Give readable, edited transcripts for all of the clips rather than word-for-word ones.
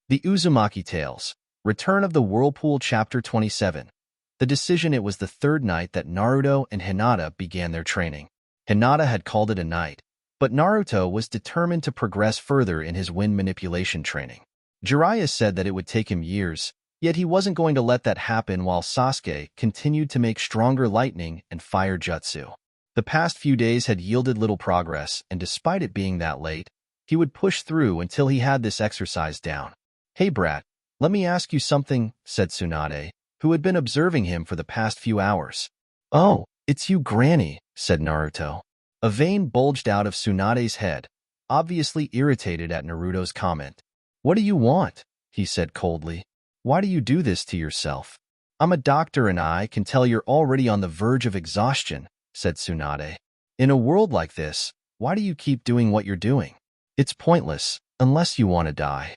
The Uzumaki Tales, Return of the Whirlpool Chapter 27. The decision. It was the third night that Naruto and Hinata began their training. Hinata had called it a night, but Naruto was determined to progress further in his wind manipulation training. Jiraiya said that it would take him years, yet he wasn't going to let that happen while Sasuke continued to make stronger lightning and fire jutsu. The past few days had yielded little progress, and despite it being that late, he would push through until he had this exercise down. "Hey brat, let me ask you something," said Tsunade, who had been observing him for the past few hours. "Oh, it's you, Granny," said Naruto. A vein bulged out of Tsunade's head, obviously irritated at Naruto's comment. "What do you want?" he said coldly. "Why do you do this to yourself?" "I'm a doctor and I can tell you're already on the verge of exhaustion," said Tsunade. "In a world like this, why do you keep doing what you're doing? It's pointless, unless you want to die.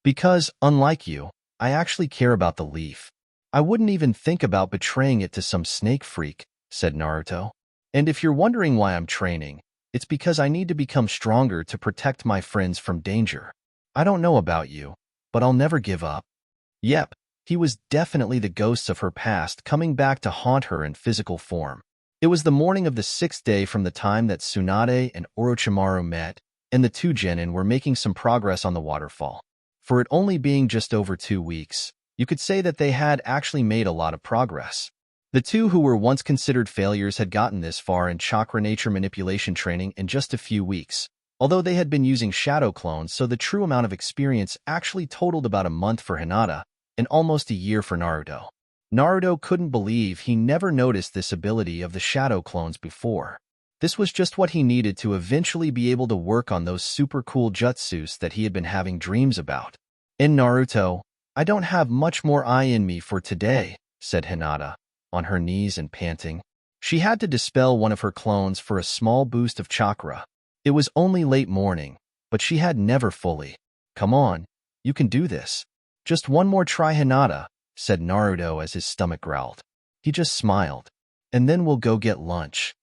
Because, unlike you, I actually care about the leaf. I wouldn't even think about betraying it to some snake freak," said Naruto. "And if you're wondering why I'm training, it's because I need to become stronger to protect my friends from danger. I don't know about you, but I'll never give up." Yep, he was definitely the ghosts of her past coming back to haunt her in physical form. It was the morning of the 6th day from the time that Tsunade and Orochimaru met, and the two genin were making some progress on the waterfall. For it only being just over 2 weeks, you could say that they had actually made a lot of progress. The two who were once considered failures had gotten this far in chakra nature manipulation training in just a few weeks, although they had been using shadow clones, so the true amount of experience actually totaled about a month for Hinata and almost a year for Naruto. Naruto couldn't believe he never noticed this ability of the shadow clones before. This was just what he needed to eventually be able to work on those super cool jutsus that he had been having dreams about. "In Naruto, I don't have much more eye in me for today," said Hinata, on her knees and panting. She had to dispel one of her clones for a small boost of chakra. It was only late morning, but she had never fully. "Come on, you can do this. Just one more try, Hinata," said Naruto as his stomach growled. He just smiled. "And then we'll go get lunch."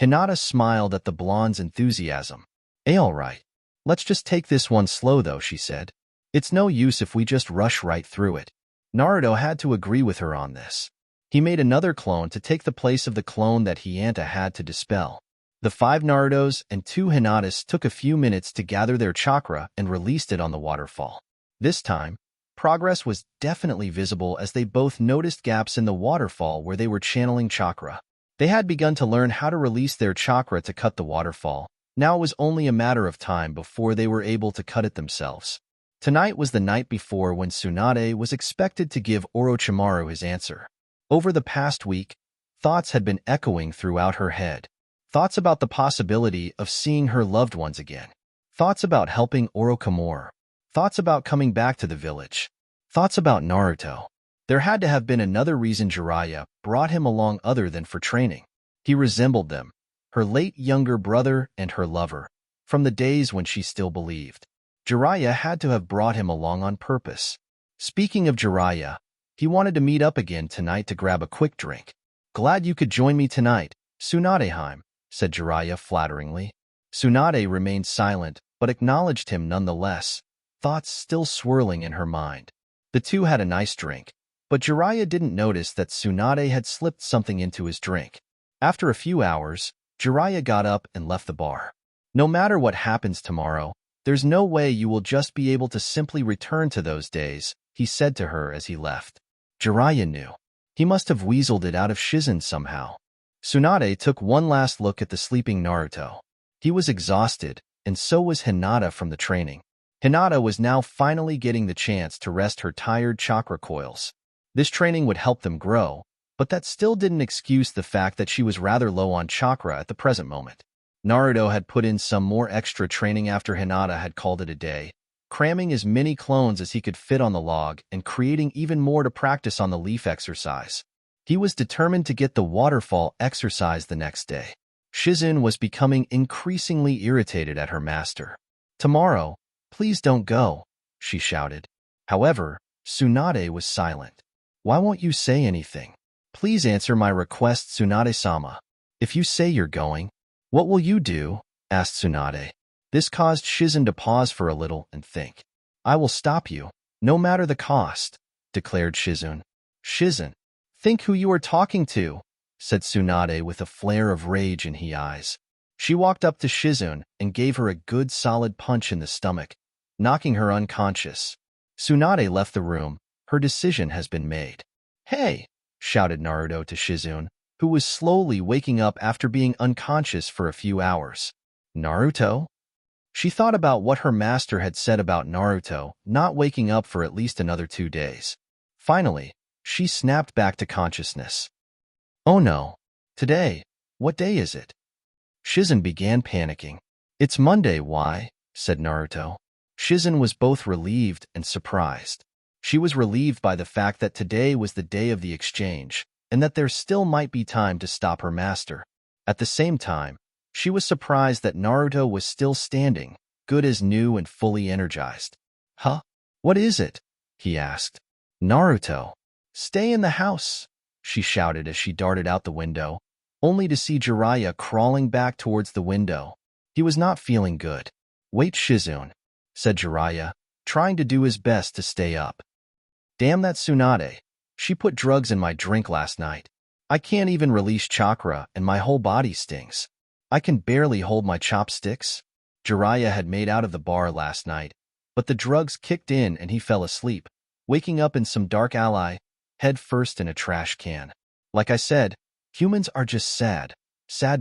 Hinata smiled at the blonde's enthusiasm. All right. Let's just take this one slow though," she said. "It's no use if we just rush right through it." Naruto had to agree with her on this. He made another clone to take the place of the clone that Hinata had to dispel. The 5 Narutos and 2 Hinatas took a few minutes to gather their chakra and released it on the waterfall. This time, progress was definitely visible as they both noticed gaps in the waterfall where they were channeling chakra. They had begun to learn how to release their chakra to cut the waterfall. Now it was only a matter of time before they were able to cut it themselves. Tonight was the night before when Tsunade was expected to give Orochimaru his answer. Over the past week, thoughts had been echoing throughout her head. Thoughts about the possibility of seeing her loved ones again. Thoughts about helping Orochimaru. Thoughts about coming back to the village. Thoughts about Naruto. There had to have been another reason Jiraiya brought him along other than for training. He resembled them, her late younger brother and her lover, from the days when she still believed. Jiraiya had to have brought him along on purpose. Speaking of Jiraiya, he wanted to meet up again tonight to grab a quick drink. "Glad you could join me tonight, Tsunadeheim," said Jiraiya flatteringly. Tsunade remained silent, but acknowledged him nonetheless, thoughts still swirling in her mind. The two had a nice drink, but Jiraiya didn't notice that Tsunade had slipped something into his drink. After a few hours, Jiraiya got up and left the bar. "No matter what happens tomorrow, there's no way you will just be able to simply return to those days," he said to her as he left. Jiraiya knew. He must have weaseled it out of Shizen somehow. Tsunade took one last look at the sleeping Naruto. He was exhausted, and so was Hinata from the training. Hinata was now finally getting the chance to rest her tired chakra coils. This training would help them grow, but that still didn't excuse the fact that she was rather low on chakra at the present moment. Naruto had put in some more extra training after Hinata had called it a day, cramming as many clones as he could fit on the log and creating even more to practice on the leaf exercise. He was determined to get the waterfall exercise the next day. Shizen was becoming increasingly irritated at her master. "Tomorrow, please don't go," she shouted. However, Tsunade was silent. "Why won't you say anything? Please answer my request, Tsunade-sama. If you say you're going, what will you do?" asked Tsunade. This caused Shizen to pause for a little and think. "I will stop you," No matter the cost, declared Shizune. Shizune, think who you are talking to, said Tsunade with a flare of rage in her eyes. She walked up to Shizune and gave her a good solid punch in the stomach, knocking her unconscious. Tsunade left the room. Her decision has been made. Hey! Shouted Naruto to Shizune, who was slowly waking up after being unconscious for a few hours. Naruto? She thought about what her master had said about Naruto not waking up for at least another 2 days. Finally, she snapped back to consciousness. Oh no. Today, what day is it? Shizune began panicking. It's Monday, why? Said Naruto. Shizune was both relieved and surprised. She was relieved by the fact that today was the day of the exchange, and that there still might be time to stop her master. At the same time, she was surprised that Naruto was still standing, good as new and fully energized. Huh? What is it? He asked. Naruto. Stay in the house, she shouted as she darted out the window, only to see Jiraiya crawling back towards the window. He was not feeling good. Wait, Shizune, said Jiraiya, trying to do his best to stay up. Damn that Tsunade. She put drugs in my drink last night. I can't even release chakra and my whole body stings. I can barely hold my chopsticks. Jiraiya had made out of the bar last night, but the drugs kicked in and he fell asleep, waking up in some dark alley, head first in a trash can. Like I said, humans are just sad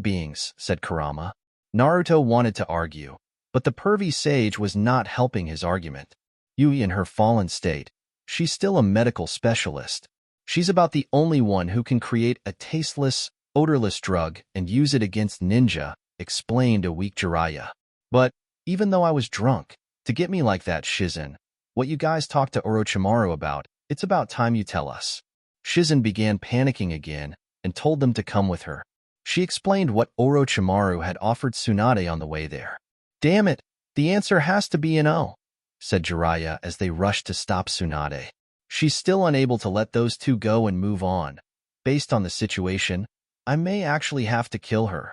beings, said Kurama. Naruto wanted to argue, but the pervy sage was not helping his argument. Yui in her fallen state, she's still a medical specialist. She's about the only one who can create a tasteless, odorless drug and use it against ninja, explained a weak Jiraiya. But, even though I was drunk, to get me like that, Shizune, what you guys talked to Orochimaru about, it's about time you tell us. Shizune began panicking again and told them to come with her. She explained what Orochimaru had offered Tsunade on the way there. Damn it, the answer has to be an O, said Jiraiya as they rushed to stop Tsunade. She's still unable to let those two go and move on. Based on the situation, I may actually have to kill her.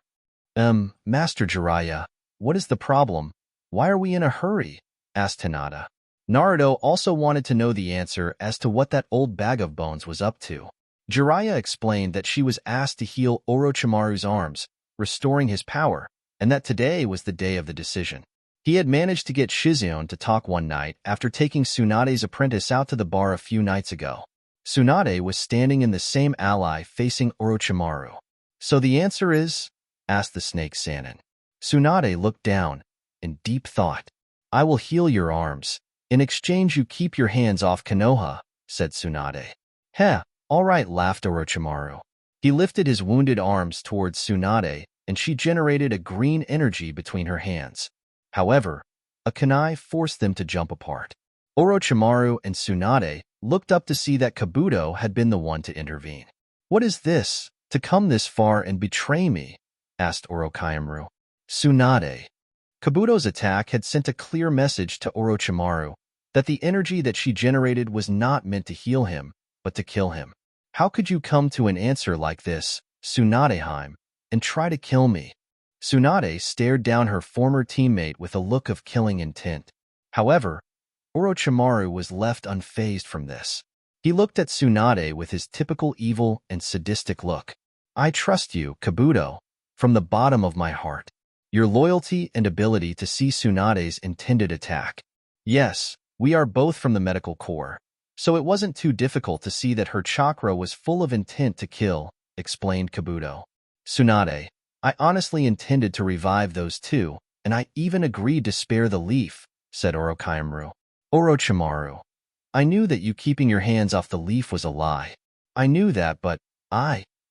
Master Jiraiya, what is the problem? Why are we in a hurry? Asked Hinata. Naruto also wanted to know the answer as to what that old bag of bones was up to. Jiraiya explained that she was asked to heal Orochimaru's arms, restoring his power, and that today was the day of the decision. He had managed to get Shizune to talk one night after taking Tsunade's apprentice out to the bar a few nights ago. Tsunade was standing in the same alley facing Orochimaru. So the answer is? Asked the snake Sannin. Tsunade looked down, in deep thought. I will heal your arms. In exchange you keep your hands off Konoha, said Tsunade. Heh, all right, laughed Orochimaru. He lifted his wounded arms towards Tsunade, and she generated a green energy between her hands. However, a kunai forced them to jump apart. Orochimaru and Tsunade looked up to see that Kabuto had been the one to intervene. What is this, to come this far and betray me? Asked Orochimaru. Tsunade. Kabuto's attack had sent a clear message to Orochimaru that the energy that she generated was not meant to heal him, but to kill him. How could you come to an answer like this, Tsunadeheim, and try to kill me? Tsunade stared down her former teammate with a look of killing intent. However, Orochimaru was left unfazed from this. He looked at Tsunade with his typical evil and sadistic look. I trust you, Kabuto, from the bottom of my heart. Your loyalty and ability to see Tsunade's intended attack. Yes, we are both from the medical corps, so it wasn't too difficult to see that her chakra was full of intent to kill, explained Kabuto. Tsunade, I honestly intended to revive those two, and I even agreed to spare the leaf, said Orochimaru. Orochimaru, I knew that you keeping your hands off the leaf was a lie. I knew that, but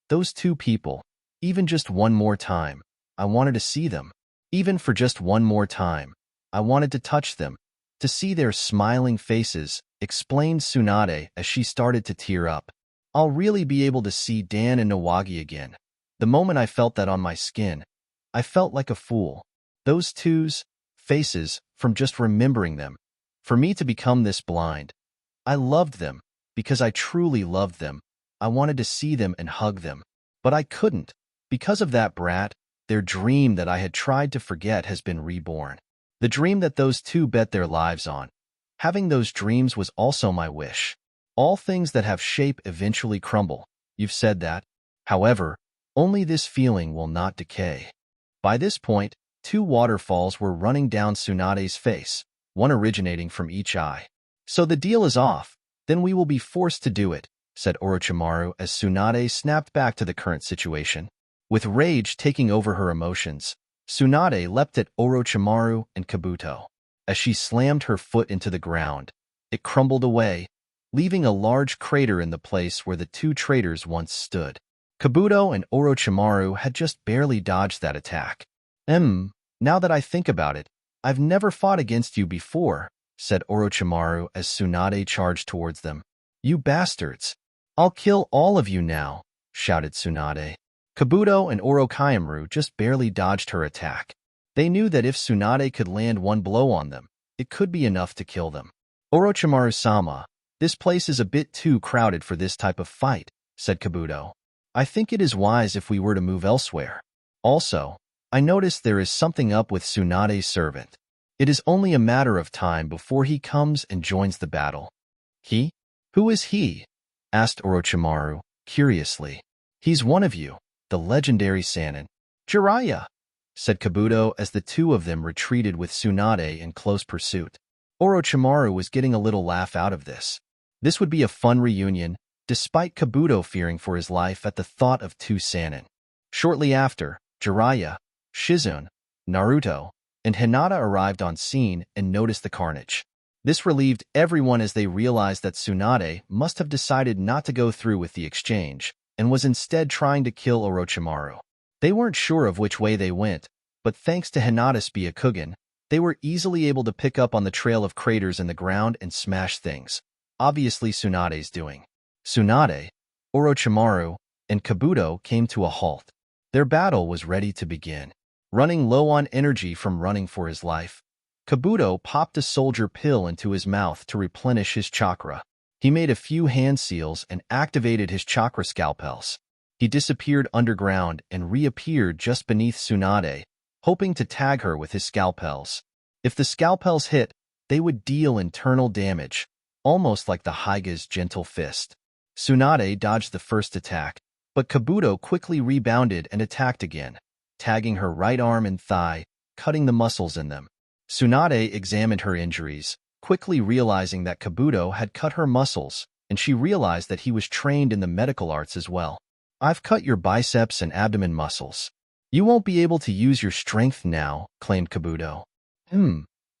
those two people, even just one more time, I wanted to see them. Even for just one more time, I wanted to touch them, to see their smiling faces, explained Tsunade as she started to tear up. I'll really be able to see Dan and Nawagi again. The moment I felt that on my skin, I felt like a fool. Those two's faces, from just remembering them. For me to become this blind. I loved them, because I truly loved them. I wanted to see them and hug them. But I couldn't. Because of that brat, their dream that I had tried to forget has been reborn. The dream that those two bet their lives on. Having those dreams was also my wish. All things that have shape eventually crumble. You've said that. However, only this feeling will not decay. By this point, 2 waterfalls were running down Tsunade's face, one originating from each eye. So the deal is off. Then we will be forced to do it, said Orochimaru as Tsunade snapped back to the current situation. With rage taking over her emotions, Tsunade leapt at Orochimaru and Kabuto. As she slammed her foot into the ground, it crumbled away, leaving a large crater in the place where the 2 traitors once stood. Kabuto and Orochimaru had just barely dodged that attack. Now that I think about it, I've never fought against you before, said Orochimaru as Tsunade charged towards them. You bastards! I'll kill all of you now, shouted Tsunade. Kabuto and Orochimaru just barely dodged her attack. They knew that if Tsunade could land one blow on them, it could be enough to kill them. Orochimaru-sama, this place is a bit too crowded for this type of fight, said Kabuto. I think it is wise if we were to move elsewhere. Also, I noticed there is something up with Tsunade's servant. It is only a matter of time before he comes and joins the battle. He? Who is he? Asked Orochimaru, curiously. He's one of you, the legendary Sannin. Jiraiya, said Kabuto as the 2 of them retreated with Tsunade in close pursuit. Orochimaru was getting a little laugh out of this. This would be a fun reunion, despite Kabuto fearing for his life at the thought of 2 Sannin. Shortly after, Jiraiya, Shizune, Naruto, and Hinata arrived on scene and noticed the carnage. This relieved everyone as they realized that Tsunade must have decided not to go through with the exchange and was instead trying to kill Orochimaru. They weren't sure of which way they went, but thanks to Hinata's Byakugan, they were easily able to pick up on the trail of craters in the ground and smash things. Obviously Tsunade's doing. Tsunade, Orochimaru, and Kabuto came to a halt. Their battle was ready to begin. Running low on energy from running for his life, Kabuto popped a soldier pill into his mouth to replenish his chakra. He made a few hand seals and activated his chakra scalpels. He disappeared underground and reappeared just beneath Tsunade, hoping to tag her with his scalpels. If the scalpels hit, they would deal internal damage, almost like the Hyga's gentle fist. Tsunade dodged the first attack, but Kabuto quickly rebounded and attacked again, tagging her right arm and thigh, cutting the muscles in them. Tsunade examined her injuries, quickly realizing that Kabuto had cut her muscles, and she realized that he was trained in the medical arts as well. I've cut your biceps and abdomen muscles. You won't be able to use your strength now, claimed Kabuto.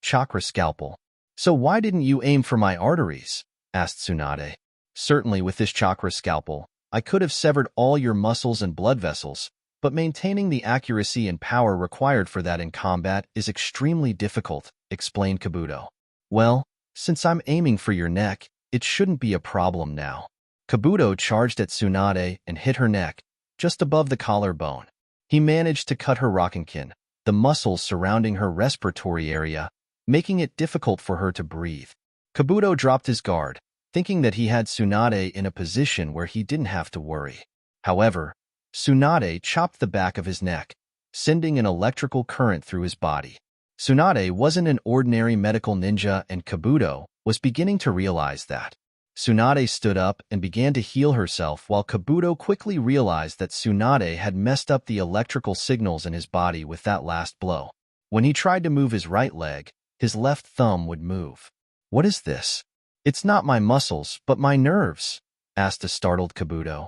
Chakra scalpel. So why didn't you aim for my arteries? Asked Tsunade. Certainly with this chakra scalpel, I could have severed all your muscles and blood vessels, but maintaining the accuracy and power required for that in combat is extremely difficult, explained Kabuto. Well, since I'm aiming for your neck, it shouldn't be a problem now. Kabuto charged at Tsunade and hit her neck, just above the collarbone. He managed to cut her Rasengan, the muscles surrounding her respiratory area, making it difficult for her to breathe. Kabuto dropped his guard, thinking that he had Tsunade in a position where he didn't have to worry. However, Tsunade chopped the back of his neck, sending an electrical current through his body. Tsunade wasn't an ordinary medical ninja, and Kabuto was beginning to realize that. Tsunade stood up and began to heal herself while Kabuto quickly realized that Tsunade had messed up the electrical signals in his body with that last blow. When he tried to move his right leg, his left thumb would move. What is this? It's not my muscles, but my nerves, asked a startled Kabuto.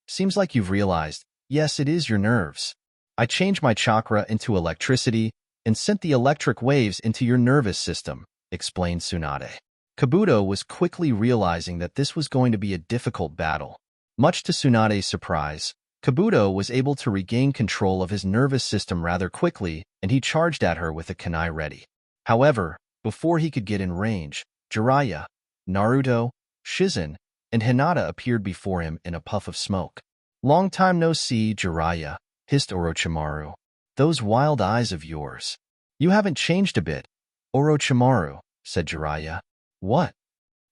Seems like you've realized. Yes, it is your nerves. I changed my chakra into electricity and sent the electric waves into your nervous system, explained Tsunade. Kabuto was quickly realizing that this was going to be a difficult battle. Much to Tsunade's surprise, Kabuto was able to regain control of his nervous system rather quickly, and he charged at her with a kunai ready. However, before he could get in range, Jiraiya, Naruto, Shizune, and Hinata appeared before him in a puff of smoke. Long time no see, Jiraiya, hissed Orochimaru. Those wild eyes of yours. You haven't changed a bit. Orochimaru, said Jiraiya. What?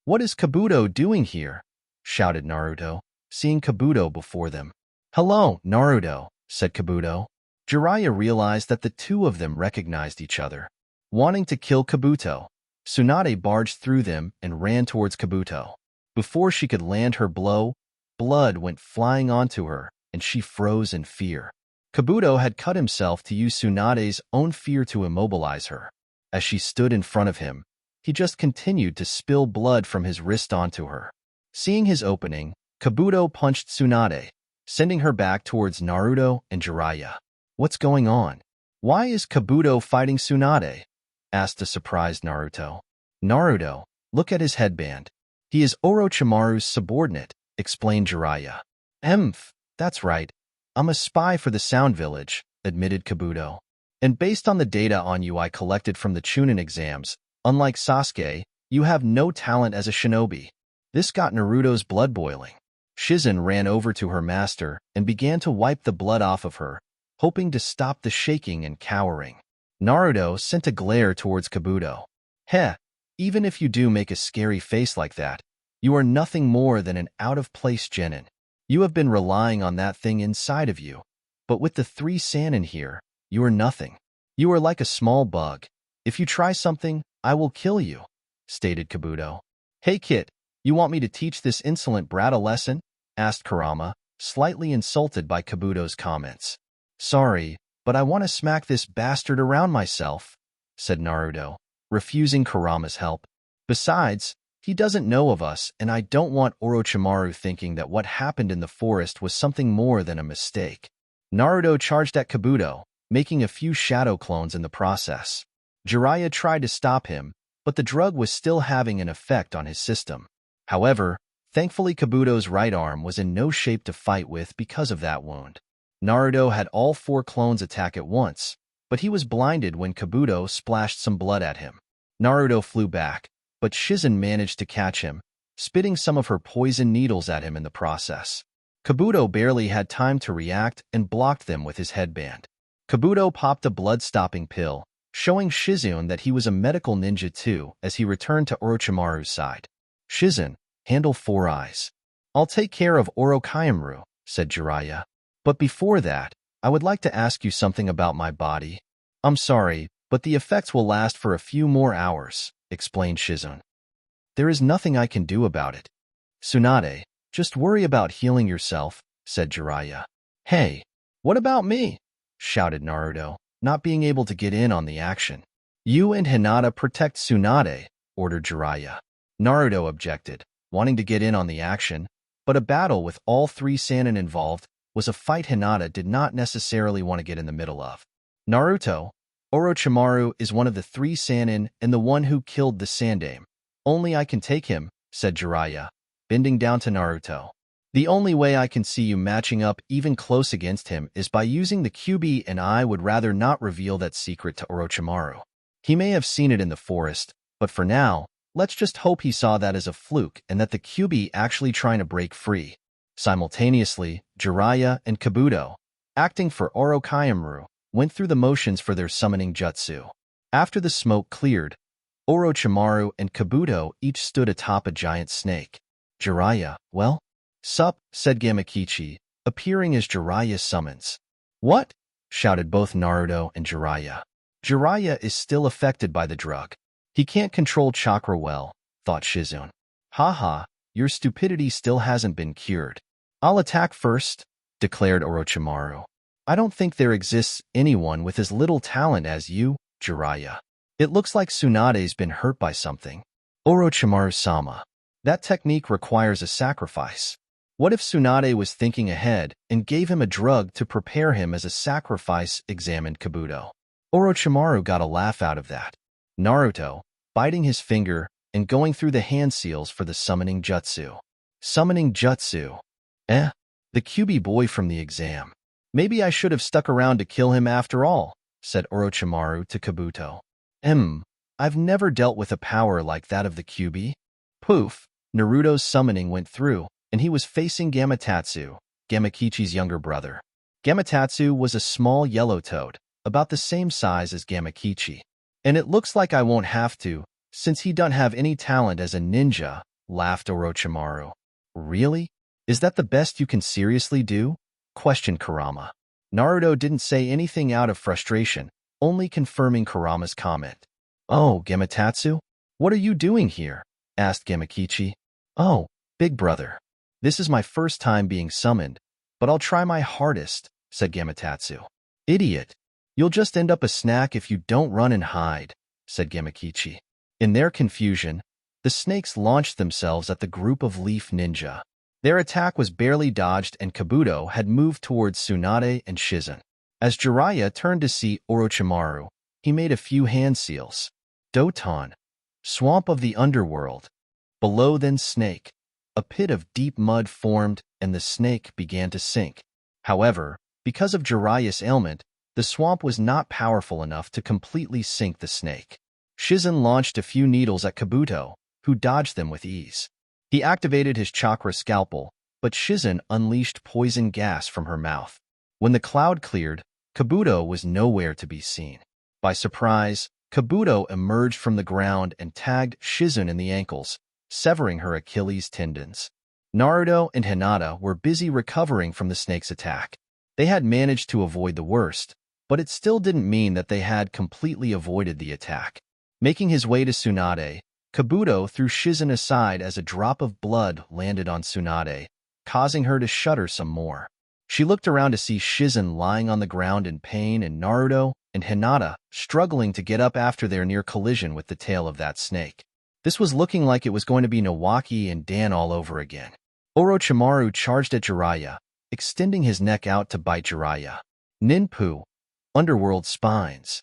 What is Kabuto doing here? Shouted Naruto, seeing Kabuto before them. Hello, Naruto, said Kabuto. Jiraiya realized that the 2 of them recognized each other. Wanting to kill Kabuto, Tsunade barged through them and ran towards Kabuto. Before she could land her blow, blood went flying onto her, and she froze in fear. Kabuto had cut himself to use Tsunade's own fear to immobilize her. As she stood in front of him, he just continued to spill blood from his wrist onto her. Seeing his opening, Kabuto punched Tsunade, sending her back towards Naruto and Jiraiya. "What's going on? Why is Kabuto fighting Tsunade?" asked a surprised Naruto. "Naruto, look at his headband. He is Orochimaru's subordinate," explained Jiraiya. That's right. I'm a spy for the Sound Village," admitted Kabuto. "And based on the data on you I collected from the Chunin exams, unlike Sasuke, you have no talent as a shinobi." This got Naruto's blood boiling. Shizen ran over to her master and began to wipe the blood off of her, hoping to stop the shaking and cowering. Naruto sent a glare towards Kabuto. "Heh, even if you do make a scary face like that, you are nothing more than an out-of-place genin. You have been relying on that thing inside of you, but with the 3 Sannin here, you are nothing. You are like a small bug. If you try something, I will kill you," stated Kabuto. "Hey kid, you want me to teach this insolent brat a lesson?" asked Kurama, slightly insulted by Kabuto's comments. "Sorry, but I want to smack this bastard around myself," said Naruto, refusing Kurama's help. "Besides, he doesn't know of us, and I don't want Orochimaru thinking that what happened in the forest was something more than a mistake." Naruto charged at Kabuto, making a few shadow clones in the process. Jiraiya tried to stop him, but the drug was still having an effect on his system. However, thankfully Kabuto's right arm was in no shape to fight with because of that wound. Naruto had all 4 clones attack at once, but he was blinded when Kabuto splashed some blood at him. Naruto flew back, but Shizen managed to catch him, spitting some of her poison needles at him in the process. Kabuto barely had time to react and blocked them with his headband. Kabuto popped a blood-stopping pill, showing Shizen that he was a medical ninja too as he returned to Orochimaru's side. "Shizen, handle 4 Eyes. I'll take care of Orochimaru," said Jiraiya. "But before that, I would like to ask you something about my body. I'm sorry, but the effects will last for a few more hours," explained Shizen. "There is nothing I can do about it. Tsunade, just worry about healing yourself," said Jiraiya. "Hey, what about me?" shouted Naruto, not being able to get in on the action. "You and Hinata protect Tsunade," ordered Jiraiya. Naruto objected, wanting to get in on the action, but a battle with all 3 Sannin involved was a fight Hinata did not necessarily want to get in the middle of. "Naruto, Orochimaru is one of the 3 Sannin and the one who killed the Sandaime. Only I can take him," said Jiraiya, bending down to Naruto. "The only way I can see you matching up even close against him is by using the QB, and I would rather not reveal that secret to Orochimaru. He may have seen it in the forest, but for now, let's just hope he saw that as a fluke and that the QB actually trying to break free." Simultaneously, Jiraiya and Kabuto, acting for Orochimaru, went through the motions for their summoning jutsu. After the smoke cleared, Orochimaru and Kabuto each stood atop a giant snake. Jiraiya, "Well, sup," said Gamakichi, appearing as Jiraiya summons. "What?" shouted both Naruto and Jiraiya. Jiraiya is still affected by the drug. He can't control chakra well, thought Shizen. "Haha, your stupidity still hasn't been cured. I'll attack first," declared Orochimaru. "I don't think there exists anyone with as little talent as you, Jiraiya. It looks like Tsunade's been hurt by something." "Orochimaru-sama, that technique requires a sacrifice. What if Tsunade was thinking ahead and gave him a drug to prepare him as a sacrifice?" examined Kabuto. Orochimaru got a laugh out of that. Naruto, biting his finger and going through the hand seals for the summoning jutsu. Summoning jutsu. The QB boy from the exam. "Maybe I should have stuck around to kill him after all," said Orochimaru to Kabuto. I've never dealt with a power like that of the QB." Poof, Naruto's summoning went through, and he was facing Gamatatsu, Gamakichi's younger brother. Gamatatsu was a small yellow toad, about the same size as Gamakichi. "And it looks like I won't have to, since he don't have any talent as a ninja," laughed Orochimaru. "Really? Is that the best you can seriously do?" questioned Kurama. Naruto didn't say anything out of frustration, only confirming Kurama's comment. "Oh, Gamatatsu? "What are you doing here?" asked Gamakichi. "Oh, big brother. This is my first time being summoned, but I'll try my hardest," said Gamatatsu. "Idiot. You'll just end up a snack if you don't run and hide," said Gamakichi. In their confusion, the snakes launched themselves at the group of leaf ninja. Their attack was barely dodged and Kabuto had moved towards Tsunade and Shizen. As Jiraiya turned to see Orochimaru, he made a few hand seals. Doton. Swamp of the underworld. Below then snake. A pit of deep mud formed and the snake began to sink. However, because of Jiraiya's ailment, the swamp was not powerful enough to completely sink the snake. Shizen launched a few needles at Kabuto, who dodged them with ease. He activated his chakra scalpel, but Shizen unleashed poison gas from her mouth. When the cloud cleared, Kabuto was nowhere to be seen. By surprise, Kabuto emerged from the ground and tagged Shizen in the ankles, severing her Achilles tendons. Naruto and Hinata were busy recovering from the snake's attack. They had managed to avoid the worst, but it still didn't mean that they had completely avoided the attack. Making his way to Tsunade, Kabuto threw Shizen aside as a drop of blood landed on Tsunade, causing her to shudder some more. She looked around to see Shizen lying on the ground in pain and Naruto and Hinata struggling to get up after their near collision with the tail of that snake. This was looking like it was going to be Nawaki and Dan all over again. Orochimaru charged at Jiraiya, extending his neck out to bite Jiraiya. Ninpu. Underworld spines.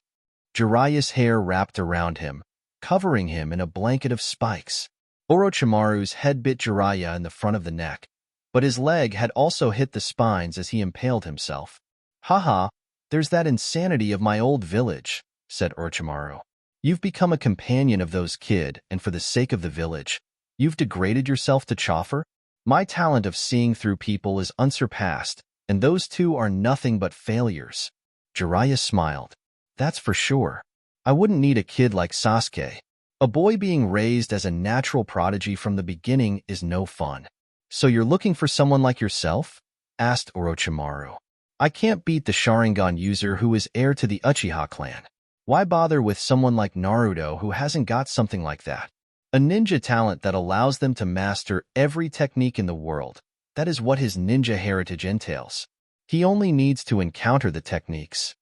Jiraiya's hair wrapped around him, covering him in a blanket of spikes. Orochimaru's head bit Jiraiya in the front of the neck, but his leg had also hit the spines as he impaled himself. "Haha, there's that insanity of my old village," said Orochimaru. "You've become a companion of those kid, and for the sake of the village, you've degraded yourself to chauffeur? My talent of seeing through people is unsurpassed, and those two are nothing but failures." Jiraiya smiled. "That's for sure. I wouldn't need a kid like Sasuke. A boy being raised as a natural prodigy from the beginning is no fun." "So you're looking for someone like yourself?" asked Orochimaru. "I can't beat the Sharingan user who is heir to the Uchiha clan. Why bother with someone like Naruto who hasn't got something like that? A ninja talent that allows them to master every technique in the world. That is what his ninja heritage entails. He only needs to encounter the techniques."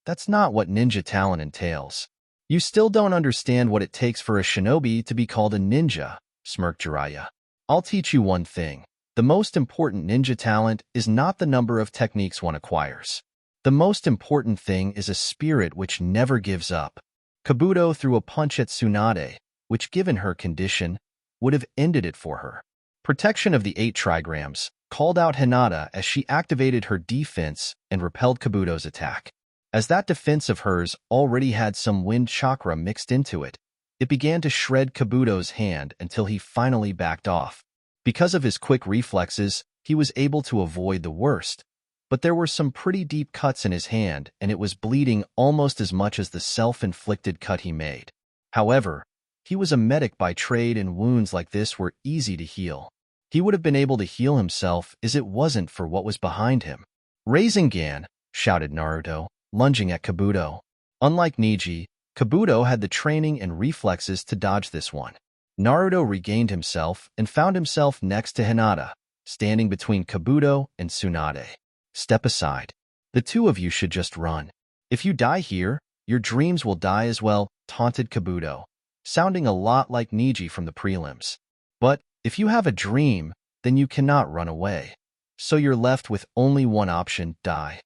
That's not what ninja talent entails. "You still don't understand what it takes for a shinobi to be called a ninja," smirked Jiraiya. "I'll teach you one thing. The most important ninja talent is not the number of techniques one acquires. The most important thing is a spirit which never gives up." Kabuto threw a punch at Tsunade, which given her condition, would have ended it for her. Protection of the 8 trigrams called out Hinata as she activated her defense and repelled Kabuto's attack. As that defense of hers already had some wind chakra mixed into it, it began to shred Kabuto's hand until he finally backed off. Because of his quick reflexes, he was able to avoid the worst, but there were some pretty deep cuts in his hand and it was bleeding almost as much as the self-inflicted cut he made. However, he was a medic by trade and wounds like this were easy to heal. He would have been able to heal himself as it wasn't for what was behind him. "Rasengan!" shouted Naruto, lunging at Kabuto. Unlike Neji, Kabuto had the training and reflexes to dodge this one. Naruto regained himself and found himself next to Hinata, standing between Kabuto and Tsunade. "Step aside. The two of you should just run. If you die here, your dreams will die as well," taunted Kabuto, sounding a lot like Neji from the prelims. "But if you have a dream, then you cannot run away. So you're left with only one option, die."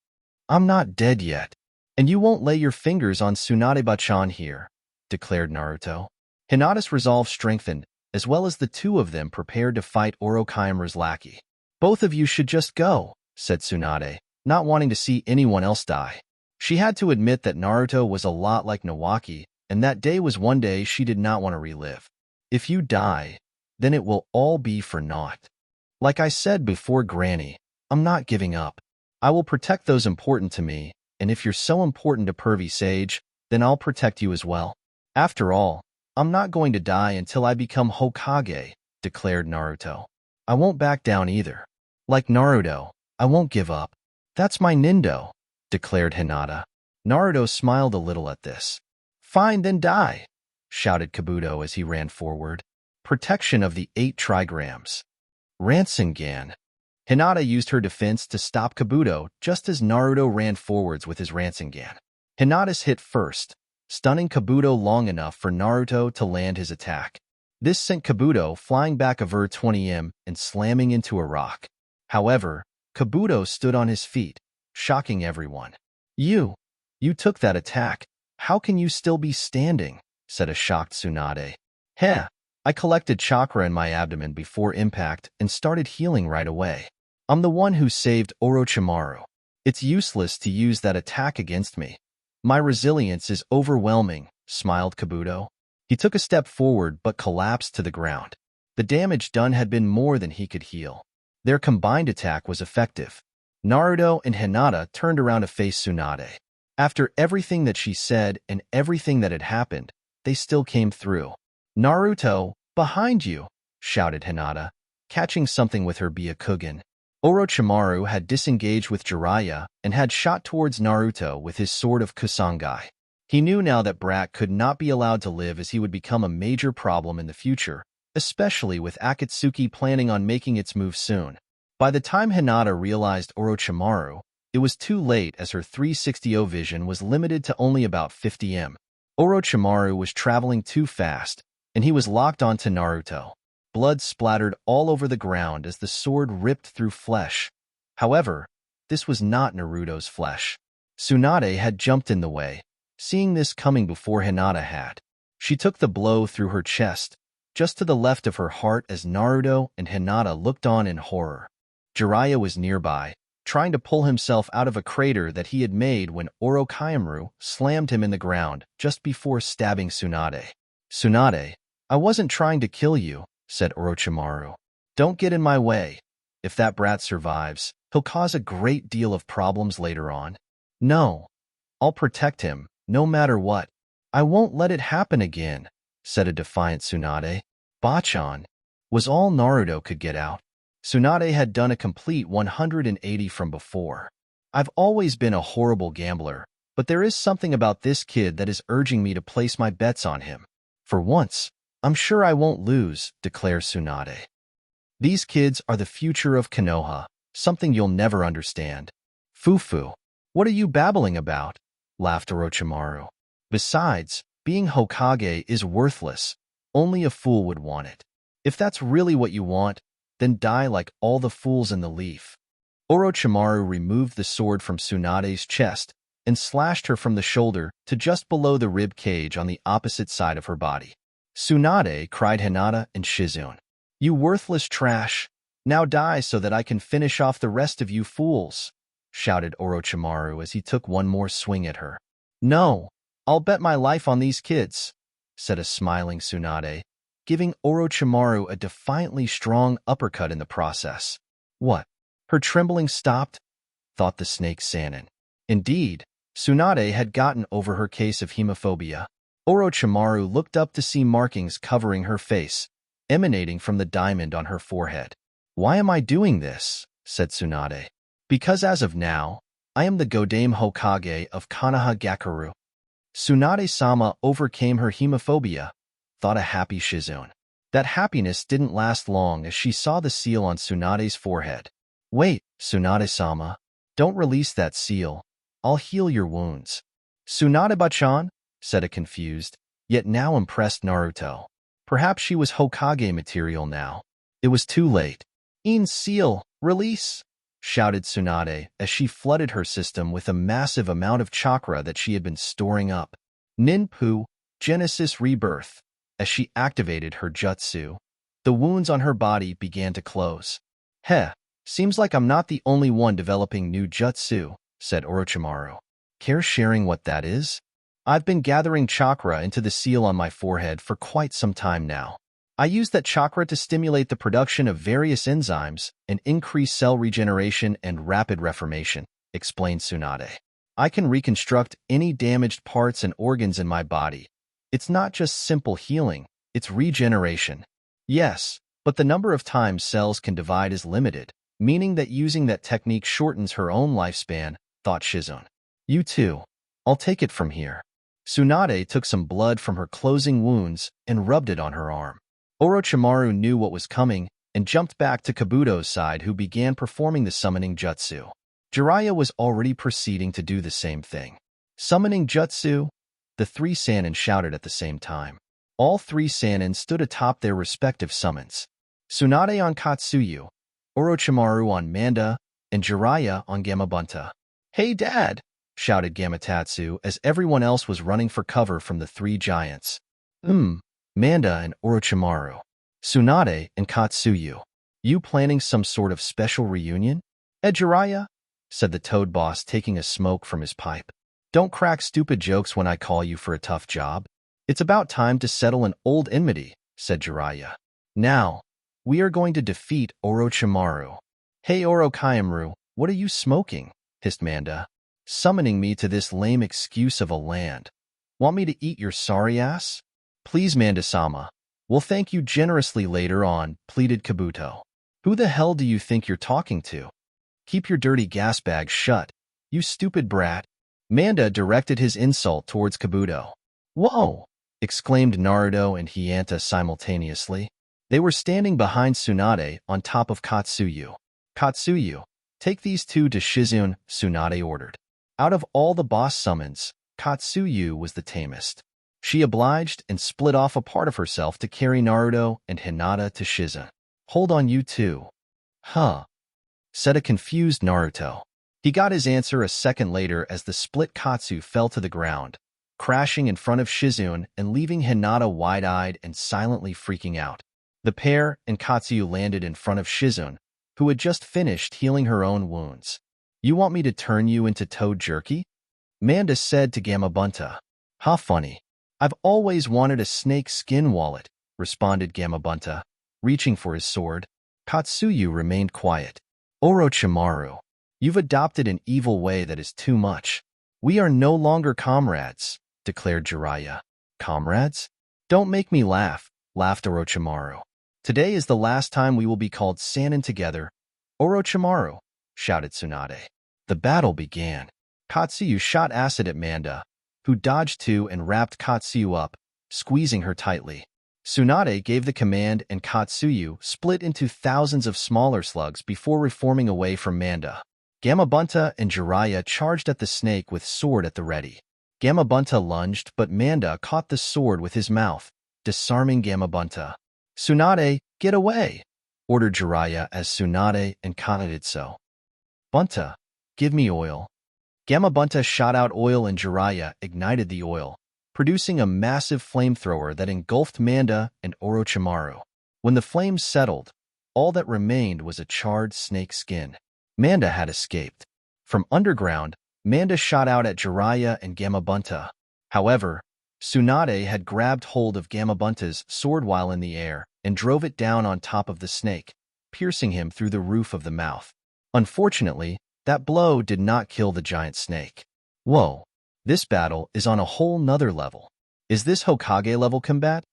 "I'm not dead yet. And you won't lay your fingers on Tsunade-bachan here," declared Naruto. Hinata's resolve strengthened, as well as the two of them prepared to fight Orochimaru's lackey. "Both of you should just go," said Tsunade, not wanting to see anyone else die. She had to admit that Naruto was a lot like Nawaki, and that day was one day she did not want to relive. "If you die, then it will all be for naught. Like I said before, Granny, I'm not giving up. I will protect those important to me, and if you're so important to Pervy Sage, then I'll protect you as well. After all, I'm not going to die until I become Hokage," declared Naruto. "I won't back down either. Like Naruto, I won't give up. That's my Nindo," declared Hinata. Naruto smiled a little at this. "Fine, then die. shouted Kabuto as he ran forward. Protection of the 8 trigrams. Rasengan. Hinata used her defense to stop Kabuto just as Naruto ran forwards with his Rasengan. Hinata's hit first, stunning Kabuto long enough for Naruto to land his attack. This sent Kabuto flying back over 20m and slamming into a rock. However, Kabuto stood on his feet, shocking everyone. You took that attack. How can you still be standing? Said a shocked Tsunade. Heh, I collected chakra in my abdomen before impact and started healing right away. I'm the one who saved Orochimaru. It's useless to use that attack against me. My resilience is overwhelming, smiled Kabuto. He took a step forward but collapsed to the ground. The damage done had been more than he could heal. Their combined attack was effective. Naruto and Hinata turned around to face Tsunade. After everything that she said and everything that had happened, they still came through. Naruto, behind you, shouted Hinata, catching something with her Byakugan. Orochimaru had disengaged with Jiraiya and had shot towards Naruto with his sword of Kusangai. He knew now that Brat could not be allowed to live as he would become a major problem in the future, especially with Akatsuki planning on making its move soon. By the time Hinata realized Orochimaru, it was too late as her 360 vision was limited to only about 50m. Orochimaru was traveling too fast, and he was locked onto Naruto. Blood splattered all over the ground as the sword ripped through flesh. However, this was not Naruto's flesh. Tsunade had jumped in the way, seeing this coming before Hinata had. She took the blow through her chest, just to the left of her heart as Naruto and Hinata looked on in horror. Jiraiya was nearby, trying to pull himself out of a crater that he had made when Orochimaru slammed him in the ground just before stabbing Tsunade. Tsunade, I wasn't trying to kill you, said Orochimaru. Don't get in my way. If that brat survives, he'll cause a great deal of problems later on. No, I'll protect him, no matter what. I won't let it happen again, said a defiant Tsunade. Bachan was all Naruto could get out. Tsunade had done a complete 180 from before. I've always been a horrible gambler, but there is something about this kid that is urging me to place my bets on him. For once, I'm sure I won't lose, declares Tsunade. These kids are the future of Konoha, something you'll never understand. Fufu, what are you babbling about? Laughed Orochimaru. Besides, being Hokage is worthless. Only a fool would want it. If that's really what you want, then die like all the fools in the leaf. Orochimaru removed the sword from Tsunade's chest and slashed her from the shoulder to just below the rib cage on the opposite side of her body. Tsunade, cried Hinata and Shizune. You worthless trash! Now die so that I can finish off the rest of you fools, shouted Orochimaru as he took one more swing at her. No, I'll bet my life on these kids, said a smiling Tsunade, giving Orochimaru a defiantly strong uppercut in the process. What? Her trembling stopped? Thought the snake Sannin. Indeed, Tsunade had gotten over her case of hemophobia. Orochimaru looked up to see markings covering her face, emanating from the diamond on her forehead. Why am I doing this? Said Tsunade. Because as of now, I am the Godame Hokage of Konoha Gakuru. Tsunade-sama overcame her hemophobia, thought a happy Shizune. That happiness didn't last long as she saw the seal on Tsunade's forehead. Wait, Tsunade-sama, don't release that seal. I'll heal your wounds. Tsunade-bachan, said a confused, yet now impressed Naruto. Perhaps she was Hokage material now. It was too late. Seal, release, shouted Tsunade as she flooded her system with a massive amount of chakra that she had been storing up. Ninpu, Genesis Rebirth. As she activated her jutsu, the wounds on her body began to close. Heh, seems like I'm not the only one developing new jutsu, said Orochimaru. Care sharing what that is? I've been gathering chakra into the seal on my forehead for quite some time now. I use that chakra to stimulate the production of various enzymes and increase cell regeneration and rapid reformation, explained Tsunade. I can reconstruct any damaged parts and organs in my body. It's not just simple healing, it's regeneration. Yes, but the number of times cells can divide is limited, meaning that using that technique shortens her own lifespan, thought Shizune. You too. I'll take it from here. Tsunade took some blood from her closing wounds and rubbed it on her arm. Orochimaru knew what was coming and jumped back to Kabuto's side, who began performing the summoning jutsu. Jiraiya was already proceeding to do the same thing. Summoning jutsu, the three Sannin shouted at the same time. All three Sannin stood atop their respective summons. Tsunade on Katsuyu, Orochimaru on Manda, and Jiraiya on Gamabunta. "Hey, Dad!" shouted Gamatatsu as everyone else was running for cover from the three giants. Manda and Orochimaru. Tsunade and Katsuyu. You planning some sort of special reunion? Jiraiya, said the Toad Boss, taking a smoke from his pipe. Don't crack stupid jokes when I call you for a tough job. It's about time to settle an old enmity, said Jiraiya. Now, we are going to defeat Orochimaru. Hey Orochimaru, what are you smoking? Hissed Manda. Summoning me to this lame excuse of a land. Want me to eat your sorry ass? Please, Manda-sama. We'll thank you generously later on, pleaded Kabuto. Who the hell do you think you're talking to? Keep your dirty gas bag shut, you stupid brat. Manda directed his insult towards Kabuto. Whoa! Exclaimed Naruto and Hinata simultaneously. They were standing behind Tsunade on top of Katsuyu. Katsuyu, take these two to Shizune, Tsunade ordered. Out of all the boss summons, Katsuyu was the tamest. She obliged and split off a part of herself to carry Naruto and Hinata to Shizune. Hold on, you two. Huh? Said a confused Naruto. He got his answer a second later as the split Katsu fell to the ground, crashing in front of Shizune and leaving Hinata wide-eyed and silently freaking out. The pair and Katsu landed in front of Shizune, who had just finished healing her own wounds. You want me to turn you into toad jerky? Manda said to Gamabunta. How funny. I've always wanted a snake skin wallet, responded Gamabunta, reaching for his sword. Katsuyu remained quiet. Orochimaru, you've adopted an evil way that is too much. We are no longer comrades, declared Jiraiya. Comrades? Don't make me laugh, laughed Orochimaru. Today is the last time we will be called Sannin together. Orochimaru, shouted Tsunade. The battle began. Katsuyu shot acid at Manda, who dodged to and wrapped Katsuyu up, squeezing her tightly. Tsunade gave the command and Katsuyu split into thousands of smaller slugs before reforming away from Manda. Gamabunta and Jiraiya charged at the snake with sword at the ready. Gamabunta lunged, but Manda caught the sword with his mouth, disarming Gamabunta. Tsunade, get away, ordered Jiraiya as Tsunade and Kana did so. Bunta, give me oil. Gamabunta shot out oil and Jiraiya ignited the oil, producing a massive flamethrower that engulfed Manda and Orochimaru. When the flames settled, all that remained was a charred snake skin. Manda had escaped. From underground, Manda shot out at Jiraiya and Gamabunta. However, Tsunade had grabbed hold of Gamabunta's sword while in the air and drove it down on top of the snake, piercing him through the roof of the mouth. Unfortunately, that blow did not kill the giant snake. Whoa, this battle is on a whole nother level. Is this Hokage level combat?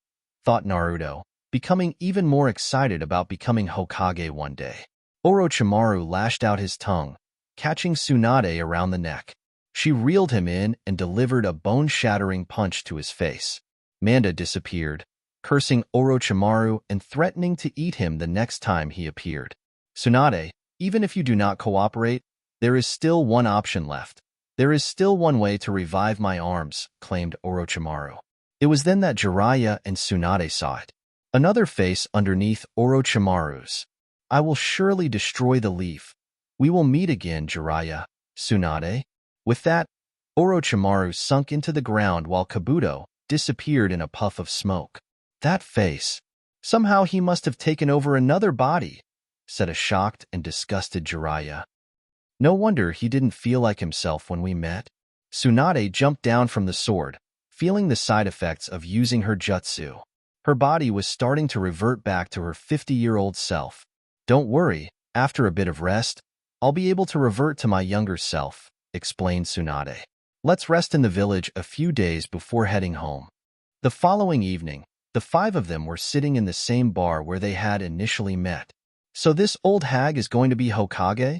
Thought Naruto, becoming even more excited about becoming Hokage one day. Orochimaru lashed out his tongue, catching Tsunade around the neck. She reeled him in and delivered a bone-shattering punch to his face. Manda disappeared, cursing Orochimaru and threatening to eat him the next time he appeared. Tsunade, even if you do not cooperate, there is still one option left. There is still one way to revive my arms, claimed Orochimaru. It was then that Jiraiya and Tsunade saw it. Another face underneath Orochimaru's. I will surely destroy the leaf. We will meet again, Jiraiya, Tsunade. With that, Orochimaru sunk into the ground while Kabuto disappeared in a puff of smoke. That face. Somehow he must have taken over another body, said a shocked and disgusted Jiraiya. No wonder he didn't feel like himself when we met. Tsunade jumped down from the sword, feeling the side effects of using her jutsu. Her body was starting to revert back to her 50-year-old self. Don't worry, after a bit of rest, I'll be able to revert to my younger self, explained Tsunade. Let's rest in the village a few days before heading home. The following evening, the five of them were sitting in the same bar where they had initially met. So this old hag is going to be Hokage?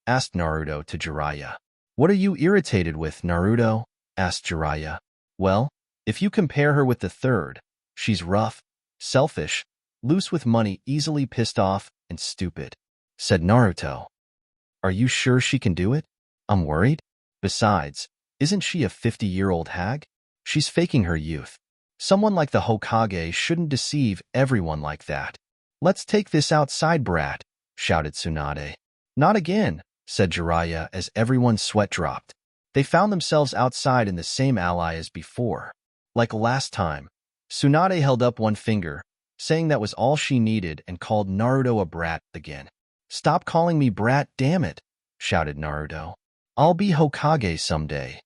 Asked Naruto to Jiraiya. What are you irritated with, Naruto? Asked Jiraiya. Well, if you compare her with the third, she's rough, selfish, loose with money, easily pissed off, and stupid, said Naruto. Are you sure she can do it? I'm worried. Besides, isn't she a 50-year-old hag? She's faking her youth. Someone like the Hokage shouldn't deceive everyone like that. Let's take this outside, brat, shouted Tsunade. Not again, said Jiraiya as everyone's sweat dropped. They found themselves outside in the same ally as before. Like last time, Tsunade held up one finger, saying that was all she needed, and called Naruto a brat again. Stop calling me brat, damn it, shouted Naruto. I'll be Hokage someday.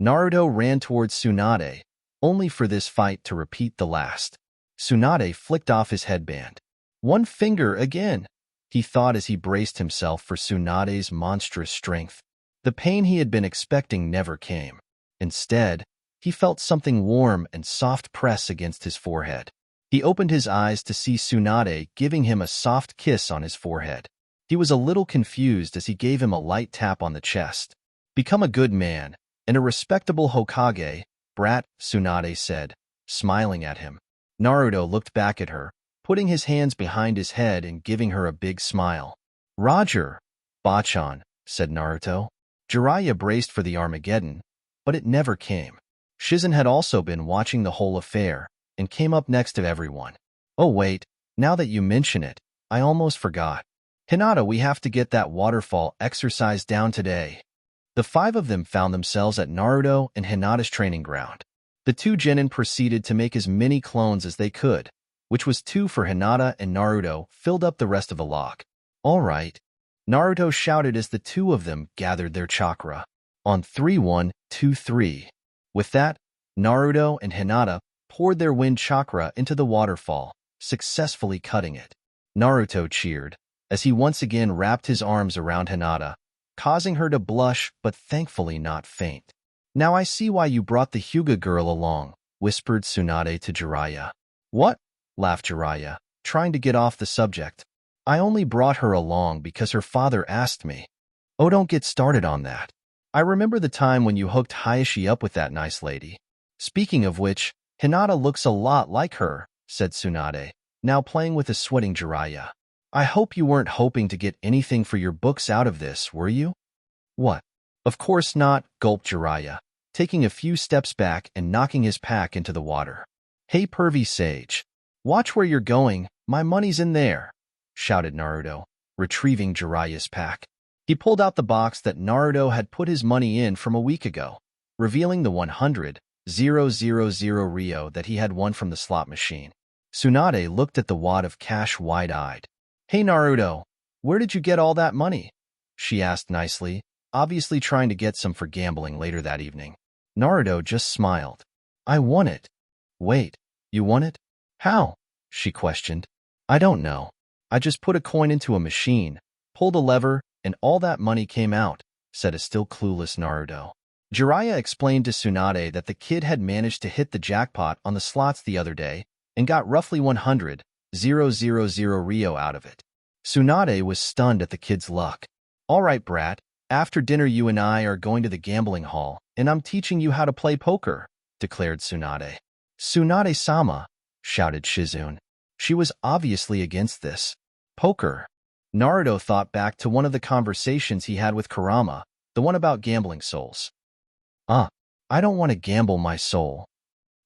Naruto ran towards Tsunade, only for this fight to repeat the last. Tsunade flicked off his headband. One finger again, he thought as he braced himself for Tsunade's monstrous strength. The pain he had been expecting never came. Instead, he felt something warm and soft press against his forehead. He opened his eyes to see Tsunade giving him a soft kiss on his forehead. He was a little confused as he gave him a light tap on the chest. Become a good man, and a respectable Hokage, brat, Tsunade said, smiling at him. Naruto looked back at her, putting his hands behind his head and giving her a big smile. Roger, Bachan, said Naruto. Jiraiya braced for the Armageddon, but it never came. Shizen had also been watching the whole affair, and came up next to everyone. Oh wait, now that you mention it, I almost forgot. Hinata, we have to get that waterfall exercise down today. The five of them found themselves at Naruto and Hinata's training ground. The two genin proceeded to make as many clones as they could, which was 2 for Hinata, and Naruto filled up the rest of the log. All right, Naruto shouted as the two of them gathered their chakra. On 3, 1, 2, 3. With that, Naruto and Hinata poured their wind chakra into the waterfall, successfully cutting it. Naruto cheered as he once again wrapped his arms around Hinata, causing her to blush but thankfully not faint. Now I see why you brought the Hyuga girl along, whispered Tsunade to Jiraiya. What? Laughed Jiraiya, trying to get off the subject. I only brought her along because her father asked me. Oh, don't get started on that. I remember the time when you hooked Hayashi up with that nice lady. Speaking of which, Hinata looks a lot like her, said Tsunade, now playing with a sweating Jiraiya. I hope you weren't hoping to get anything for your books out of this, were you? What? Of course not, gulped Jiraiya, taking a few steps back and knocking his pack into the water. Hey pervy sage, watch where you're going, my money's in there, shouted Naruto, retrieving Jiraiya's pack. He pulled out the box that Naruto had put his money in from a week ago, revealing the 100,000 Ryo that he had won from the slot machine. Tsunade looked at the wad of cash wide-eyed. Hey Naruto, where did you get all that money? She asked nicely, obviously trying to get some for gambling later that evening. Naruto just smiled. I won it. Wait, you won it? How? She questioned. I don't know. I just put a coin into a machine, pulled a lever, and all that money came out, said a still clueless Naruto. Jiraiya explained to Tsunade that the kid had managed to hit the jackpot on the slots the other day and got roughly 100,000 Ryo out of it. Tsunade was stunned at the kid's luck. All right, brat, after dinner you and I are going to the gambling hall, and I'm teaching you how to play poker, declared Tsunade. Tsunade-sama, shouted Shizune. She was obviously against this. Poker. Naruto thought back to one of the conversations he had with Kurama, the one about gambling souls. I don't want to gamble my soul.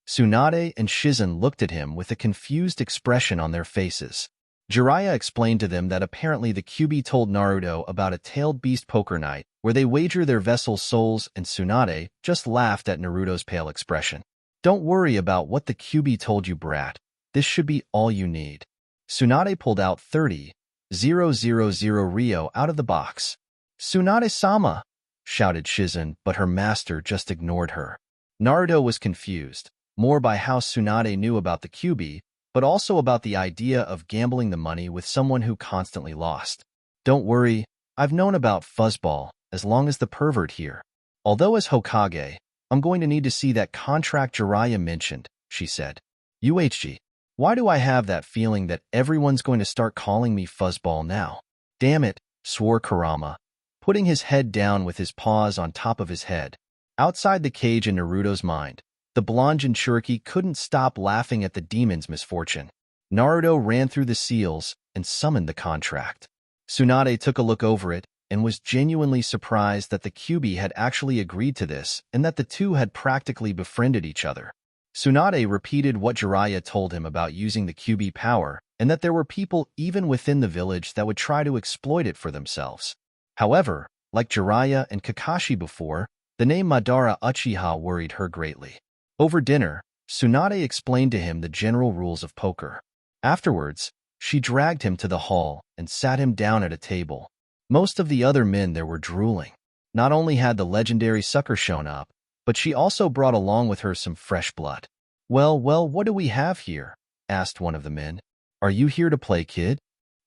Tsunade and Shizen looked at him with a confused expression on their faces. Jiraiya explained to them that apparently the Kyuubi told Naruto about a tailed beast poker night where they wager their vessel's souls, and Tsunade just laughed at Naruto's pale expression. Don't worry about what the Kyuubi told you, brat. This should be all you need. Tsunade pulled out 30,000 Ryo out of the box. Tsunade-sama, shouted Shizen, but her master just ignored her. Naruto was confused, more by how Tsunade knew about the Kyuubi, but also about the idea of gambling the money with someone who constantly lost. Don't worry, I've known about fuzzball as long as the pervert here. Although as Hokage, I'm going to need to see that contract Jiraiya mentioned, she said. UHG, why do I have that feeling that everyone's going to start calling me fuzzball now? Damn it, swore Kurama, putting his head down with his paws on top of his head. Outside the cage in Naruto's mind, The blonde Jinchuriki couldn't stop laughing at the demon's misfortune. Naruto ran through the seals and summoned the contract. Tsunade took a look over it and was genuinely surprised that the Kyuubi had actually agreed to this and that the two had practically befriended each other. Tsunade repeated what Jiraiya told him about using the Kyuubi power and that there were people even within the village that would try to exploit it for themselves. However, like Jiraiya and Kakashi before, the name Madara Uchiha worried her greatly. Over dinner, Tsunade explained to him the general rules of poker. Afterwards, she dragged him to the hall and sat him down at a table. Most of the other men there were drooling. Not only had the legendary sucker shown up, but she also brought along with her some fresh blood. Well, what do we have here?" asked one of the men. "Are you here to play, kid?"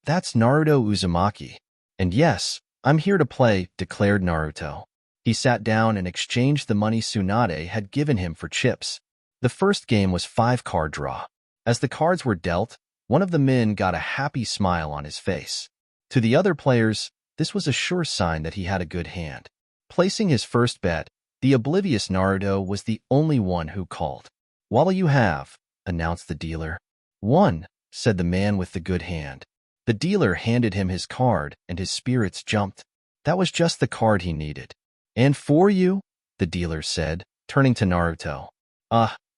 "That's Naruto Uzumaki." "And yes, I'm here to play," declared Naruto. He sat down and exchanged the money Tsunade had given him for chips. The first game was 5-card draw. As the cards were dealt, one of the men got a happy smile on his face. To the other players, this was a sure sign that he had a good hand. Placing his first bet, the oblivious Naruto was the only one who called. "What'll you have?" announced the dealer. "1," said the man with the good hand. The dealer handed him his card, and his spirits jumped. That was just the card he needed. "And for you?" the dealer said, turning to Naruto.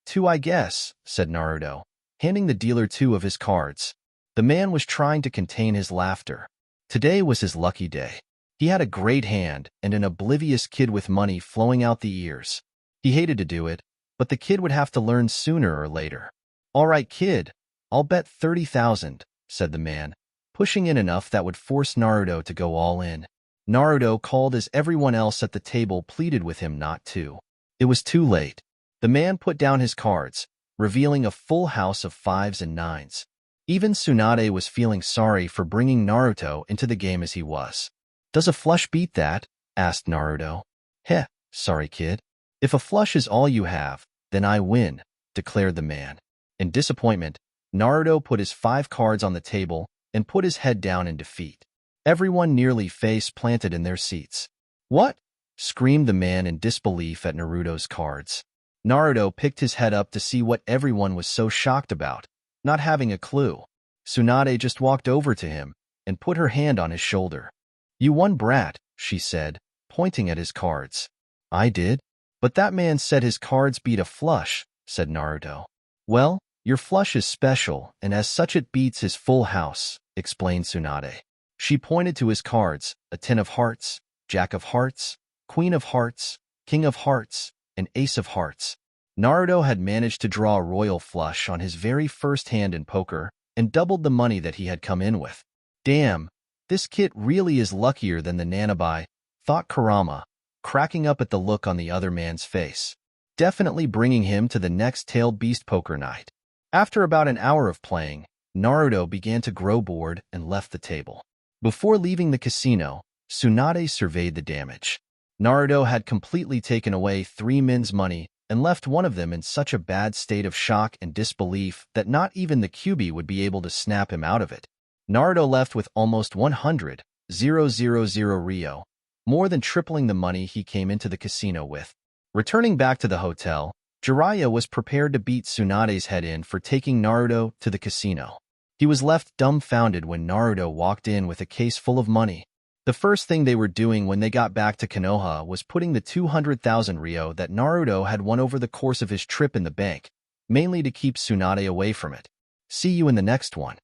2 I guess," said Naruto, handing the dealer 2 of his cards. The man was trying to contain his laughter. Today was his lucky day. He had a great hand and an oblivious kid with money flowing out the ears. He hated to do it, but the kid would have to learn sooner or later. "All right, kid, I'll bet 30,000, said the man, pushing in enough that would force Naruto to go all in. Naruto called as everyone else at the table pleaded with him not to. It was too late. The man put down his cards, revealing a full house of 5s and 9s. Even Tsunade was feeling sorry for bringing Naruto into the game as he was. "Does a flush beat that?" asked Naruto. "Heh, sorry kid. If a flush is all you have, then I win," declared the man. In disappointment, Naruto put his 5 cards on the table and put his head down in defeat. Everyone nearly face-planted in their seats. "What?" screamed the man in disbelief at Naruto's cards. Naruto picked his head up to see what everyone was so shocked about, not having a clue. Tsunade just walked over to him and put her hand on his shoulder. "You won, brat," she said, pointing at his cards. "I did? But that man said his cards beat a flush," said Naruto. "Well, your flush is special, and as such it beats his full house," explained Tsunade. She pointed to his cards, a 10 of hearts, Jack of hearts, Queen of hearts, King of hearts, and Ace of hearts. Naruto had managed to draw a royal flush on his very first hand in poker and doubled the money that he had come in with. "Damn, this kid really is luckier than the Nanabai," thought Kurama, cracking up at the look on the other man's face. Definitely bringing him to the next tailed beast poker night. After about an hour of playing, Naruto began to grow bored and left the table. Before leaving the casino, Tsunade surveyed the damage. Naruto had completely taken away 3 men's money and left one of them in such a bad state of shock and disbelief that not even the Kyuubi would be able to snap him out of it. Naruto left with almost 100,000 Ryo, more than tripling the money he came into the casino with. Returning back to the hotel, Jiraiya was prepared to beat Tsunade's head in for taking Naruto to the casino. He was left dumbfounded when Naruto walked in with a case full of money. The first thing they were doing when they got back to Konoha was putting the 200,000 Ryo that Naruto had won over the course of his trip in the bank, mainly to keep Tsunade away from it. See you in the next one.